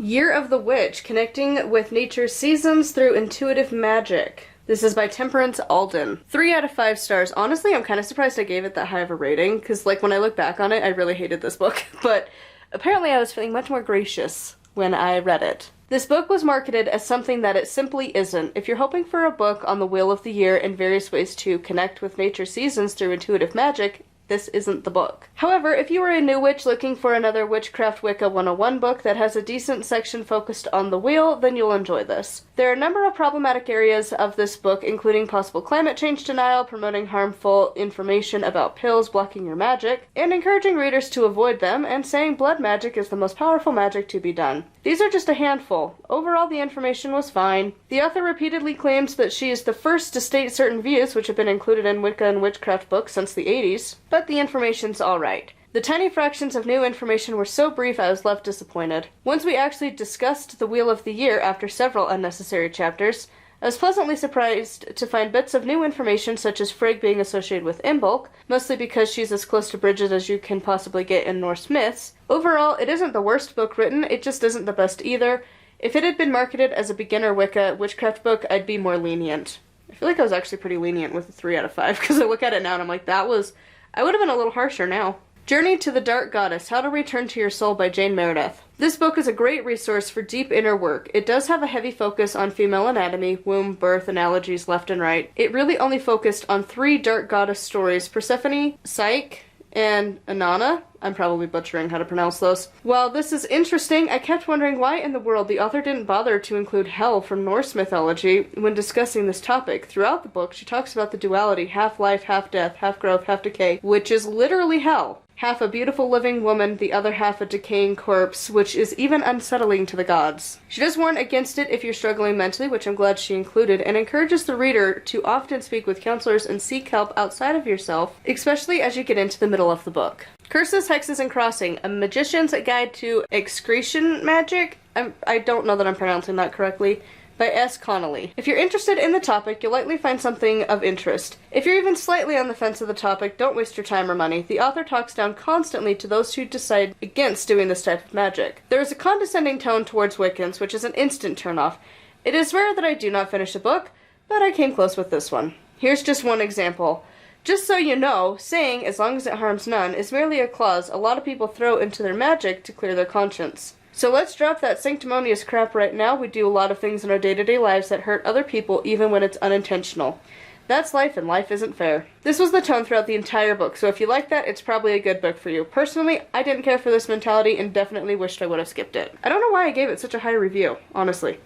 Year of the Witch, Connecting with Nature's Seasons Through Intuitive Magic. This is by Temperance Alden. 3 out of 5 stars. Honestly, I'm kind of surprised I gave it that high of a rating, because like when I look back on it, I really hated this book, but apparently I was feeling much more gracious when I read it. This book was marketed as something that it simply isn't. If you're hoping for a book on the wheel of the year and various ways to connect with nature's seasons through intuitive magic, this isn't the book. However, if you are a new witch looking for another Witchcraft Wicca 101 book that has a decent section focused on the wheel, then you'll enjoy this. There are a number of problematic areas of this book, including possible climate change denial, promoting harmful information about pills blocking your magic, and encouraging readers to avoid them, and saying blood magic is the most powerful magic to be done. These are just a handful. Overall, the information was fine. The author repeatedly claims that she is the first to state certain views which have been included in Wicca and Witchcraft books since the 80s, but the information's alright. The tiny fractions of new information were so brief I was left disappointed. Once we actually discussed the Wheel of the Year after several unnecessary chapters, I was pleasantly surprised to find bits of new information such as Frigg being associated with Imbolc, mostly because she's as close to Bridget as you can possibly get in Norse myths. Overall, it isn't the worst book written, it just isn't the best either. If it had been marketed as a beginner Wicca Witchcraft book, I'd be more lenient. I feel like I was actually pretty lenient with a 3 out of 5, because I look at it now and I'm like, I would have been a little harsher now. Journey to the Dark Goddess, How to Return to Your Soul by Jane Meredith. This book is a great resource for deep inner work. It does have a heavy focus on female anatomy, womb, birth, analogies left and right. It really only focused on 3 Dark Goddess stories, Persephone, Psyche, and Inanna. I'm probably butchering how to pronounce those. While this is interesting, I kept wondering why in the world the author didn't bother to include hell from Norse mythology when discussing this topic. Throughout the book, she talks about the duality, half life, half death, half growth, half decay, which is literally hell. Half a beautiful living woman, the other half a decaying corpse, which is even unsettling to the gods. She does warn against it if you're struggling mentally, which I'm glad she included, and encourages the reader to often speak with counselors and seek help outside of yourself, especially as you get into the middle of the book. Curses, Hexes, and Crossing, A Magician's Guide to Excretion Magic. I don't know that I'm pronouncing that correctly. By S. Connolly. If you're interested in the topic, you'll likely find something of interest. If you're even slightly on the fence of the topic, don't waste your time or money. The author talks down constantly to those who decide against doing this type of magic. There is a condescending tone towards Wiccans, which is an instant turnoff. It is rare that I do not finish a book, but I came close with this one. Here's just one example. Just so you know, saying, as long as it harms none, is merely a clause a lot of people throw into their magic to clear their conscience. So let's drop that sanctimonious crap right now. We do a lot of things in our day-to-day lives that hurt other people even when it's unintentional. That's life, and life isn't fair. This was the tone throughout the entire book, so if you like that, it's probably a good book for you. Personally, I didn't care for this mentality and definitely wished I would have skipped it. I don't know why I gave it such a high review, honestly.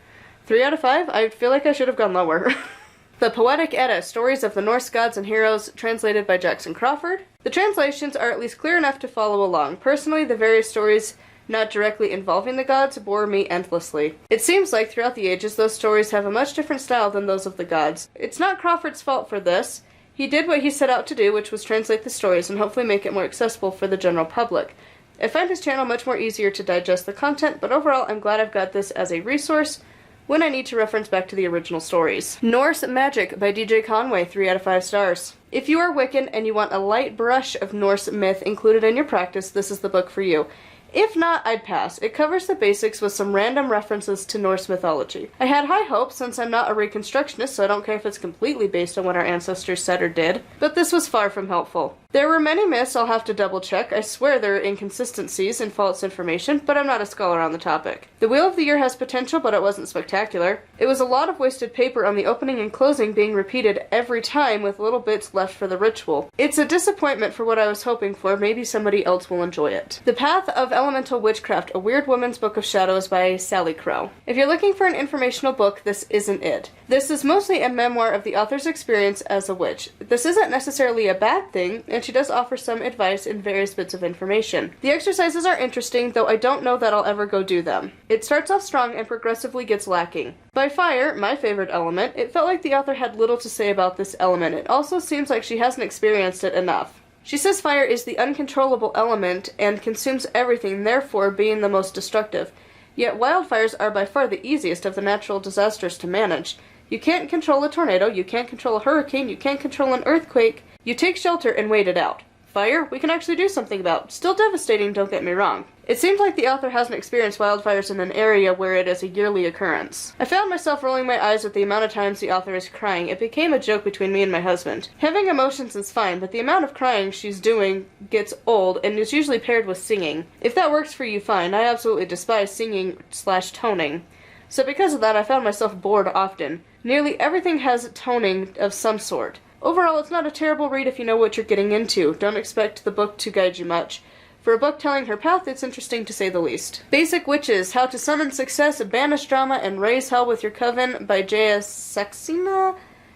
3 out of 5? I feel like I should have gone lower. The Poetic Edda, Stories of the Norse Gods and Heroes, translated by Jackson Crawford. The translations are at least clear enough to follow along. Personally, the various stories not directly involving the gods bore me endlessly. It seems like throughout the ages those stories have a much different style than those of the gods. It's not Crawford's fault for this. He did what he set out to do, which was translate the stories and hopefully make it more accessible for the general public. I find his channel much more easier to digest the content, but overall I'm glad I've got this as a resource when I need to reference back to the original stories. Norse Magic by DJ Conway, 3 out of 5 stars. If you are Wiccan and you want a light brush of Norse myth included in your practice, this is the book for you. If not, I'd pass. It covers the basics with some random references to Norse mythology. I had high hopes since I'm not a Reconstructionist, so I don't care if it's completely based on what our ancestors said or did, but this was far from helpful. There were many myths I'll have to double check. I swear there are inconsistencies and false information, but I'm not a scholar on the topic. The Wheel of the Year has potential, but it wasn't spectacular. It was a lot of wasted paper on the opening and closing being repeated every time with little bits left for the ritual. It's a disappointment for what I was hoping for. Maybe somebody else will enjoy it. The Path of Elemental Witchcraft, A Weird Woman's Book of Shadows by Sally Crow. If you're looking for an informational book, this isn't it. This is mostly a memoir of the author's experience as a witch. This isn't necessarily a bad thing, and she does offer some advice and various bits of information. The exercises are interesting, though I don't know that I'll ever go do them. It starts off strong and progressively gets lacking. By fire, my favorite element, it felt like the author had little to say about this element. It also seems like she hasn't experienced it enough. She says fire is the uncontrollable element and consumes everything, therefore being the most destructive. Yet wildfires are by far the easiest of the natural disasters to manage. You can't control a tornado, you can't control a hurricane, you can't control an earthquake. You take shelter and wait it out. Fire, we can actually do something about. Still devastating, don't get me wrong. It seems like the author hasn't experienced wildfires in an area where it is a yearly occurrence. I found myself rolling my eyes at the amount of times the author is crying. It became a joke between me and my husband. Having emotions is fine, but the amount of crying she's doing gets old and is usually paired with singing. If that works for you, fine. I absolutely despise singing/toning. So because of that, I found myself bored often. Nearly everything has toning of some sort. Overall, it's not a terrible read if you know what you're getting into. Don't expect the book to guide you much. For a book telling her path, it's interesting to say the least. Basic Witches, How to Summon Success, Banish Drama, and Raise Hell with Your Coven by J.S. Saxena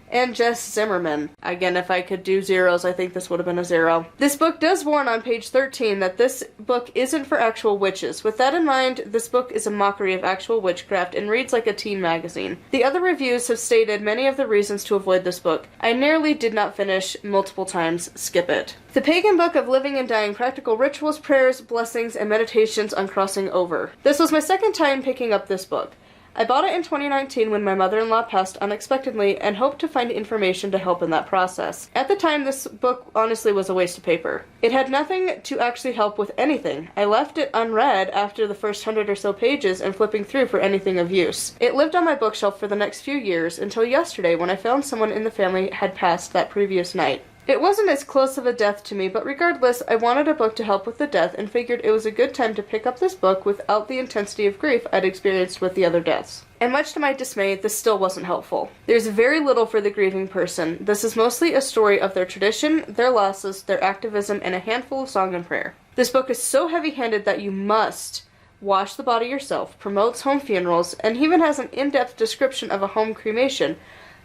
and Jess Zimmerman. Again, if I could do zeros, I think this would have been a 0. This book does warn on page 13 that this book isn't for actual witches. With that in mind, this book is a mockery of actual witchcraft and reads like a teen magazine. The other reviews have stated many of the reasons to avoid this book. I nearly did not finish multiple times. Skip it. The Pagan Book of Living and Dying, Practical Rituals, Prayers, Blessings, and Meditations on Crossing Over. This was my second time picking up this book. I bought it in 2019 when my mother-in-law passed unexpectedly and hoped to find information to help in that process. At the time, this book honestly was a waste of paper. It had nothing to actually help with anything. I left it unread after the first 100 or so pages and flipping through for anything of use. It lived on my bookshelf for the next few years until yesterday when I found someone in the family had passed that previous night. It wasn't as close of a death to me, but regardless, I wanted a book to help with the death and figured it was a good time to pick up this book without the intensity of grief I'd experienced with the other deaths. And much to my dismay, this still wasn't helpful. There's very little for the grieving person. This is mostly a story of their tradition, their losses, their activism, and a handful of song and prayer. This book is so heavy-handed that you must wash the body yourself, promotes home funerals, and even has an in-depth description of a home cremation.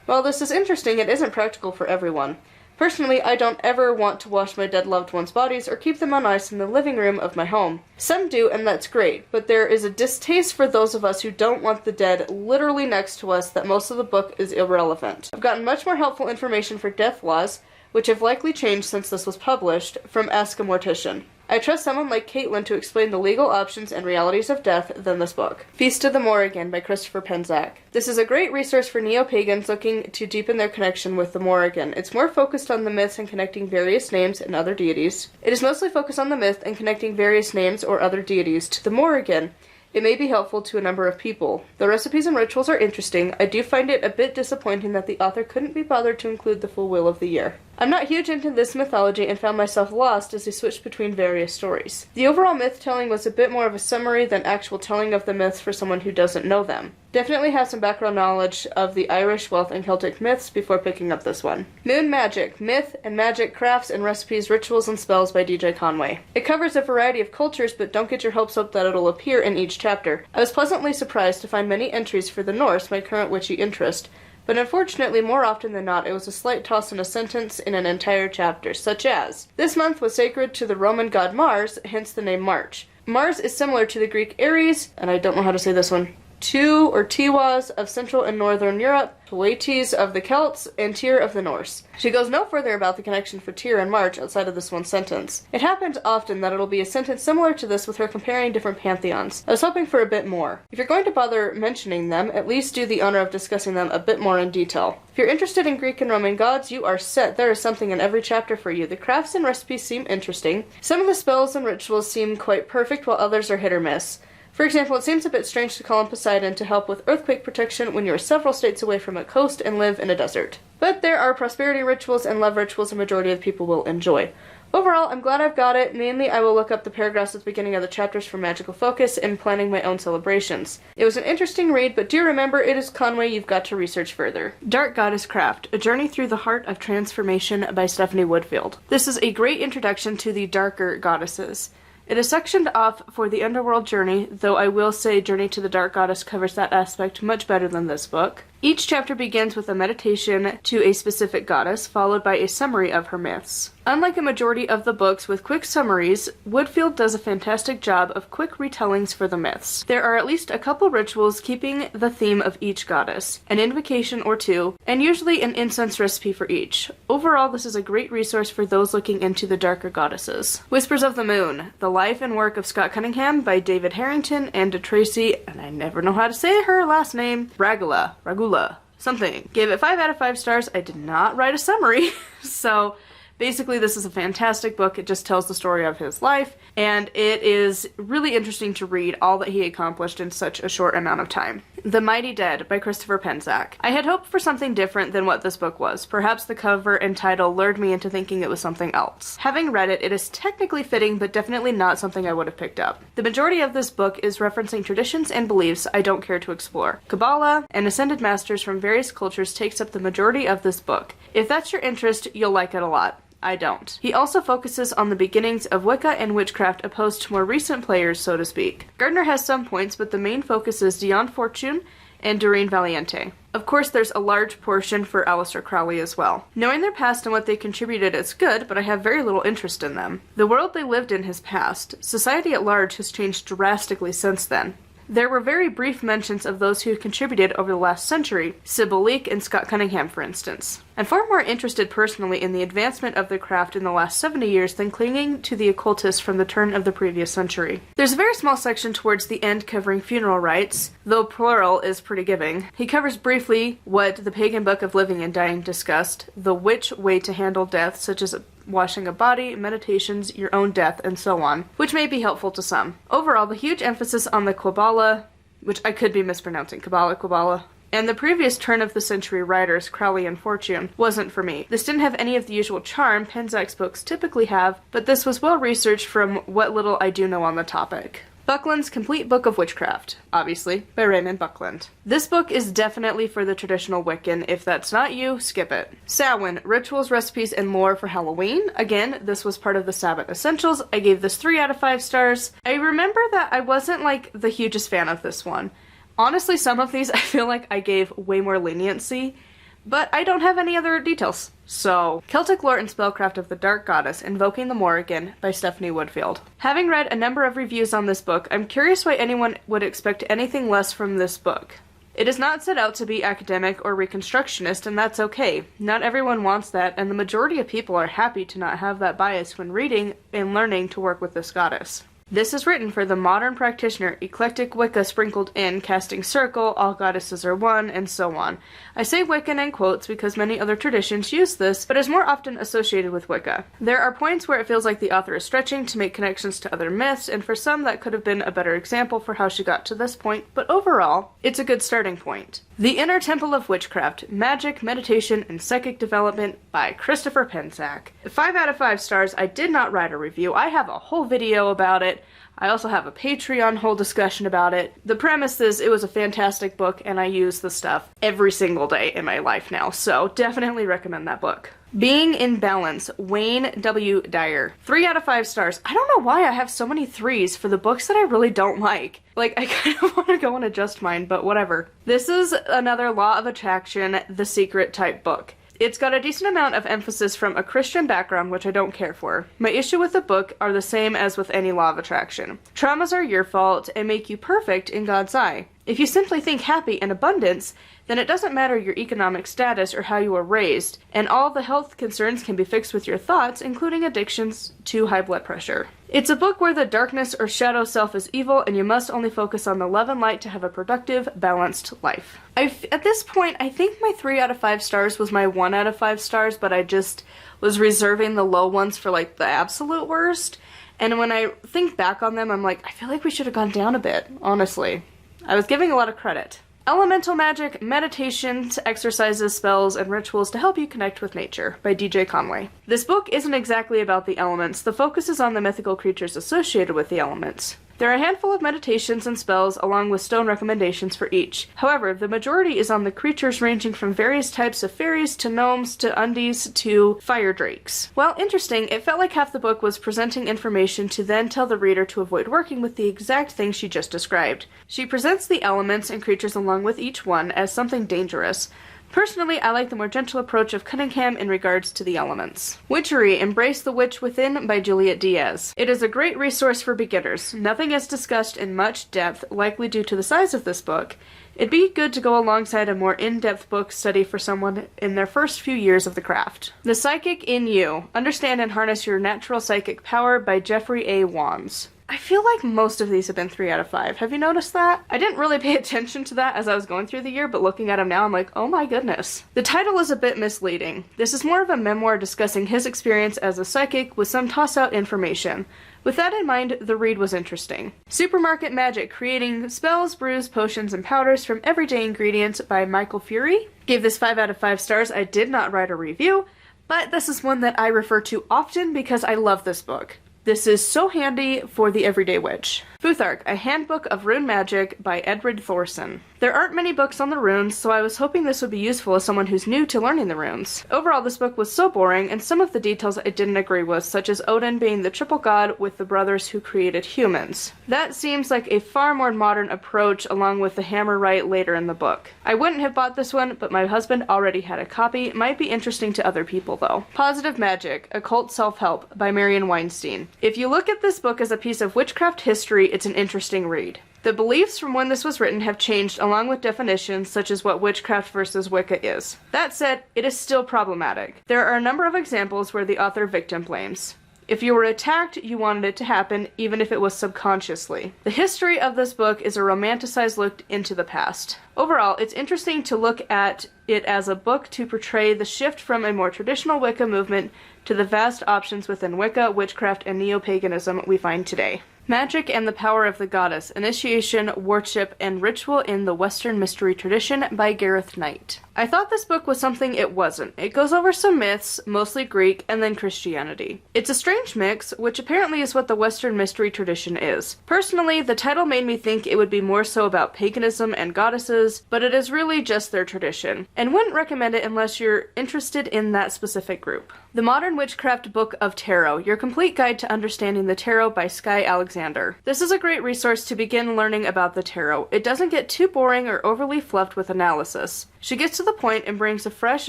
While this is interesting, it isn't practical for everyone. Personally, I don't ever want to wash my dead loved ones' bodies or keep them on ice in the living room of my home. Some do, and that's great, but there is a distaste for those of us who don't want the dead literally next to us that most of the book is irrelevant. I've gotten much more helpful information for death laws, which have likely changed since this was published, from Ask a Mortician. I trust someone like Caitlin to explain the legal options and realities of death than this book. Feast of the Morrigan by Christopher Penczak. This is a great resource for neo-pagans looking to deepen their connection with the Morrigan. It's more focused on the myths and connecting various names and other deities. It is mostly focused on the myth and connecting various names or other deities to the Morrigan. It may be helpful to a number of people. The recipes and rituals are interesting. I do find it a bit disappointing that the author couldn't be bothered to include the full Wheel of the Year. I'm not huge into this mythology and found myself lost as I switched between various stories. The overall myth-telling was a bit more of a summary than actual telling of the myths for someone who doesn't know them. Definitely have some background knowledge of the Irish, Welsh, and Celtic myths before picking up this one. Rune Magic, Myth and Magic, Crafts and Recipes, Rituals and Spells by DJ Conway. It covers a variety of cultures, but don't get your hopes up that it'll appear in each chapter. I was pleasantly surprised to find many entries for the Norse, my current witchy interest, but unfortunately, more often than not, it was a slight toss in a sentence in an entire chapter, such as, "This month was sacred to the Roman god Mars, hence the name March." Mars is similar to the Greek Ares, and I don't know how to say this one, Tu or Tiwaz of Central and Northern Europe, Poetes of the Celts, and Tyr of the Norse. She goes no further about the connection for Tyr and March outside of this one sentence. It happens often that it'll be a sentence similar to this with her comparing different pantheons. I was hoping for a bit more. If you're going to bother mentioning them, at least do the honor of discussing them a bit more in detail. If you're interested in Greek and Roman gods, you are set. There is something in every chapter for you. The crafts and recipes seem interesting. Some of the spells and rituals seem quite perfect, while others are hit or miss. For example, it seems a bit strange to call on Poseidon to help with earthquake protection when you are several states away from a coast and live in a desert. But there are prosperity rituals and love rituals a majority of people will enjoy. Overall, I'm glad I've got it. Mainly, I will look up the paragraphs at the beginning of the chapters for magical focus and planning my own celebrations. It was an interesting read, but do remember it is Conway you've got to research further. Dark Goddess Craft, A Journey Through the Heart of Transformation by Stephanie Woodfield. This is a great introduction to the darker goddesses. It is sectioned off for the Underworld Journey, though I will say Journey to the Dark Goddess covers that aspect much better than this book. Each chapter begins with a meditation to a specific goddess, followed by a summary of her myths. Unlike a majority of the books with quick summaries, Woodfield does a fantastic job of quick retellings for the myths. There are at least a couple rituals keeping the theme of each goddess, an invocation or two, and usually an incense recipe for each. Overall, this is a great resource for those looking into the darker goddesses. Whispers of the Moon, The Life and Work of Scott Cunningham by David Harrington and Tracy, and I never know how to say her last name, Ragula, something. Gave it 5 out of 5 stars. I did not write a summary, so Basically, this is a fantastic book. It just tells the story of his life, and it is really interesting to read all that he accomplished in such a short amount of time. The Mighty Dead by Christopher Penczak. I had hoped for something different than what this book was. Perhaps the cover and title lured me into thinking it was something else. Having read it, it is technically fitting, but definitely not something I would have picked up. The majority of this book is referencing traditions and beliefs I don't care to explore. Kabbalah and Ascended Masters from various cultures takes up the majority of this book. If that's your interest, you'll like it a lot. I don't. He also focuses on the beginnings of Wicca and witchcraft opposed to more recent players, so to speak. Gardner has some points, but the main focus is Dion Fortune and Doreen Valiente. Of course, there's a large portion for Aleister Crowley as well. Knowing their past and what they contributed is good, but I have very little interest in them. The world they lived in has passed. Society at large has changed drastically since then. There were very brief mentions of those who contributed over the last century, Sybil Leek and Scott Cunningham, for instance. I'm far more interested personally in the advancement of the craft in the last 70 years than clinging to the occultists from the turn of the previous century. There's a very small section towards the end covering funeral rites, though plural is pretty giving. He covers briefly what the Pagan Book of Living and Dying discussed, the witch way to handle death, such as washing a body, meditations, your own death, and so on, which may be helpful to some. Overall, the huge emphasis on the Kabbalah, which I could be mispronouncing, Kabbalah, and the previous turn-of-the-century writers, Crowley and Fortune, wasn't for me. This didn't have any of the usual charm Penczak's books typically have, but this was well-researched from what little I do know on the topic. Buckland's Complete Book of Witchcraft, obviously, by Raymond Buckland. This book is definitely for the traditional Wiccan. If that's not you, skip it. Samhain, Rituals, Recipes, and Lore for Halloween. Again, this was part of the Sabbath Essentials. I gave this 3 out of 5 stars. I remember that I wasn't, the hugest fan of this one. Honestly, some of these I feel like I gave way more leniency, but I don't have any other details. So, Celtic Lore and Spellcraft of the Dark Goddess, Invoking the Morrigan by Stephanie Woodfield. Having read a number of reviews on this book, I'm curious why anyone would expect anything less from this book. It is not set out to be academic or reconstructionist, and that's okay. Not everyone wants that, and the majority of people are happy to not have that bias when reading and learning to work with this goddess. This is written for the modern practitioner, eclectic Wicca sprinkled in, casting circle, all goddesses are one, and so on. I say Wiccan in quotes because many other traditions use this, but is more often associated with Wicca. There are points where it feels like the author is stretching to make connections to other myths, and for some that could have been a better example for how she got to this point, but overall, it's a good starting point. The Inner Temple of Witchcraft, Magic, Meditation, and Psychic Development by Christopher Penczak. 5 out of 5 stars. I did not write a review. I have a whole video about it. I also have a Patreon whole discussion about it. The premise is it was a fantastic book, and I use the stuff every single day in my life now, so definitely recommend that book. Being in Balance, Wayne W. Dyer. 3 out of 5 stars. I don't know why I have so many 3s for the books that I really don't like. I kind of want to go and adjust mine, but whatever. This is another Law of Attraction, The Secret type book. It's got a decent amount of emphasis from a Christian background, which I don't care for. My issue with the book are the same as with any law of attraction. Traumas are your fault and make you perfect in God's eye. If you simply think happy and abundance, then it doesn't matter your economic status or how you were raised, and all the health concerns can be fixed with your thoughts, including addictions to high blood pressure. It's a book where the darkness or shadow self is evil, and you must only focus on the love and light to have a productive, balanced life. At this point, I think my 3 out of 5 stars was my 1 out of 5 stars, but I just was reserving the low ones for the absolute worst. And when I think back on them, I'm like, I feel like we should have gone down a bit, honestly. I was giving a lot of credit. Elemental Magic, Meditations, Exercises, Spells, and Rituals to Help You Connect with Nature by DJ Conway. This book isn't exactly about the elements. The focus is on the mythical creatures associated with the elements. There are a handful of meditations and spells along with stone recommendations for each. However, the majority is on the creatures ranging from various types of fairies to gnomes to undees to fire drakes. While interesting, it felt like half the book was presenting information to then tell the reader to avoid working with the exact thing she just described. She presents the elements and creatures along with each one as something dangerous. Personally, I like the more gentle approach of Cunningham in regards to the elements. Witchery, Embrace the Witch Within by Juliet Diaz. It is a great resource for beginners. Nothing is discussed in much depth, likely due to the size of this book. It'd be good to go alongside a more in-depth book study for someone in their first few years of the craft. The Psychic in You. Understand and Harness Your Natural Psychic Power by Jeffrey A. Wands. I feel like most of these have been 3 out of 5. Have you noticed that? I didn't really pay attention to that as I was going through the year, but looking at them now, I'm like, oh my goodness. The title is a bit misleading. This is more of a memoir discussing his experience as a psychic with some toss-out information. With that in mind, the read was interesting. Supermarket Magic, creating spells, brews, potions, and powders from everyday ingredients by Michael Fury. Gave this 5 out of 5 stars. I did not write a review, but this is one that I refer to often because I love this book. This is so handy for the everyday witch. Futhark, a Handbook of Rune Magic by Edred Thorson. There aren't many books on the runes, so I was hoping this would be useful as someone who's new to learning the runes. Overall, this book was so boring, and some of the details I didn't agree with, such as Odin being the triple god with the brothers who created humans. That seems like a far more modern approach along with the hammer right later in the book. I wouldn't have bought this one, but my husband already had a copy. Might be interesting to other people though. Positive Magic, Occult Self-Help by Marion Weinstein. If you look at this book as a piece of witchcraft history, it's an interesting read. The beliefs from when this was written have changed along with definitions such as what witchcraft versus Wicca is. That said, it is still problematic. There are a number of examples where the author victim blames. If you were attacked, you wanted it to happen, even if it was subconsciously. The history of this book is a romanticized look into the past. Overall, it's interesting to look at it as a book to portray the shift from a more traditional Wicca movement to the vast options within Wicca, witchcraft, and neo-paganism we find today. Magic and the Power of the Goddess, Initiation, Worship, and Ritual in the Western Mystery Tradition by Gareth Knight. I thought this book was something it wasn't. It goes over some myths, mostly Greek, and then Christianity. It's a strange mix, which apparently is what the Western Mystery Tradition is. Personally, the title made me think it would be more so about paganism and goddesses, but it is really just their tradition, and wouldn't recommend it unless you're interested in that specific group. The Modern Witchcraft Book of Tarot, Your Complete Guide to Understanding the Tarot by Skye Alexander. This is a great resource to begin learning about the tarot. It doesn't get too boring or overly fluffed with analysis. She gets to the point and brings a fresh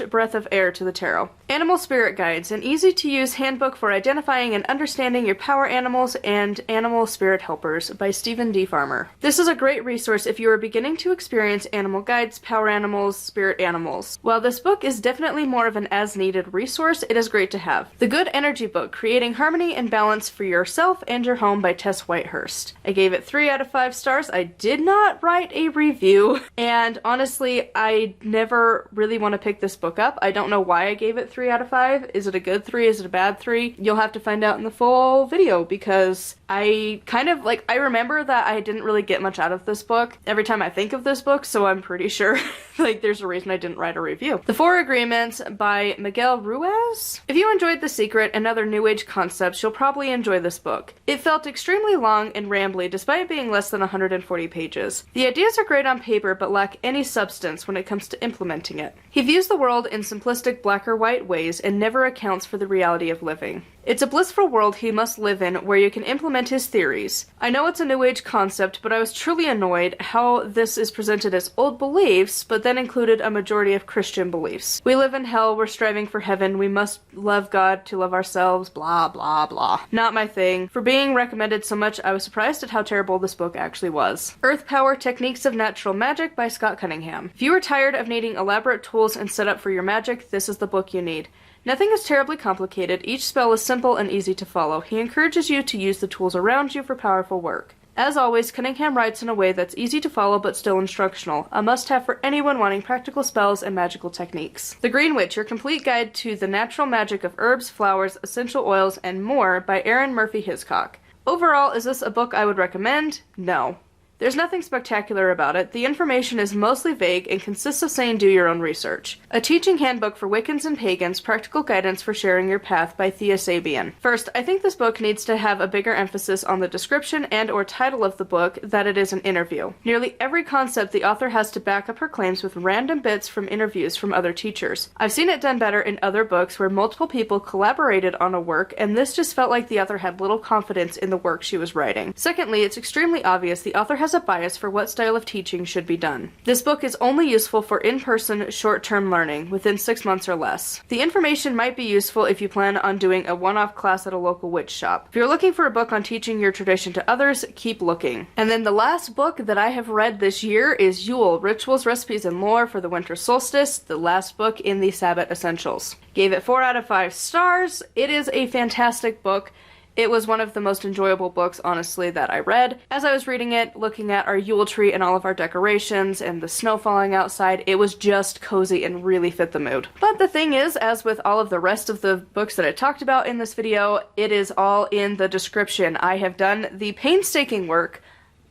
breath of air to the tarot. Animal Spirit Guides, an easy-to-use handbook for identifying and understanding your power animals and animal spirit helpers by Stephen D. Farmer. This is a great resource if you are beginning to experience animal guides, power animals, spirit animals. While this book is definitely more of an as-needed resource, it is great to have. The Good Energy Book, Creating Harmony and Balance for Yourself and Your Home by Tess Whitehurst. I gave it 3 out of 5 stars. I did not write a review, and honestly, I never really want to pick this book up. I don't know why I gave it 3 out of 5. Is it a good 3? Is it a bad 3? You'll have to find out in the full video, because I kind of, I remember that I didn't really get much out of this book every time I think of this book, so I'm pretty sure, there's a reason I didn't write a review. The Four Agreements by Miguel Ruiz. If you enjoyed The Secret and other New Age concepts, you'll probably enjoy this book. It felt extremely long and rambly despite being less than 140 pages. The ideas are great on paper but lack any substance when it comes to implementing it. He views the world in simplistic black or white ways and never accounts for the reality of living. It's a blissful world he must live in where you can implement his theories. I know it's a New Age concept, but I was truly annoyed how this is presented as old beliefs, but then included a majority of Christian beliefs. We live in hell, we're striving for heaven, we must love God to love ourselves, blah blah blah. Not my thing. For being recommended so much, I was surprised at how terrible this book actually was. Earth Power, Techniques of Natural Magic by Scott Cunningham. If you are tired of needing elaborate tools and setup for your magic, this is the book you need. Nothing is terribly complicated, each spell is simple and easy to follow. He encourages you to use the tools around you for powerful work. As always, Cunningham writes in a way that's easy to follow but still instructional, a must-have for anyone wanting practical spells and magical techniques. The Greenwich, Your Complete Guide to the Natural Magic of Herbs, Flowers, Essential Oils, and More by Aaron Murphy Hiscock. Overall, is this a book I would recommend? No. There's nothing spectacular about it. The information is mostly vague and consists of saying do your own research. A teaching handbook for Wiccans and Pagans, practical guidance for sharing your path by Thea Sabian. First, I think this book needs to have a bigger emphasis on the description and or title of the book that it is an interview. Nearly every concept the author has to back up her claims with random bits from interviews from other teachers. I've seen it done better in other books where multiple people collaborated on a work, and this just felt like the author had little confidence in the work she was writing. Secondly, it's extremely obvious the author has a bias for what style of teaching should be done. This book is only useful for in-person, short-term learning, within 6 months or less. The information might be useful if you plan on doing a one-off class at a local witch shop. If you're looking for a book on teaching your tradition to others, keep looking. And then the last book that I have read this year is Yule, Rituals, Recipes, and Lore for the Winter Solstice, the last book in the Sabbath Essentials. Gave it 4 out of 5 stars. It is a fantastic book. It was one of the most enjoyable books, honestly, that I read. As I was reading it, looking at our Yule tree and all of our decorations and the snow falling outside, it was just cozy and really fit the mood. But the thing is, as with all of the rest of the books that I talked about in this video, it is all in the description. I have done the painstaking work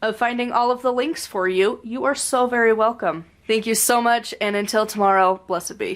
of finding all of the links for you. You are so very welcome. Thank you so much, and until tomorrow, blessed be.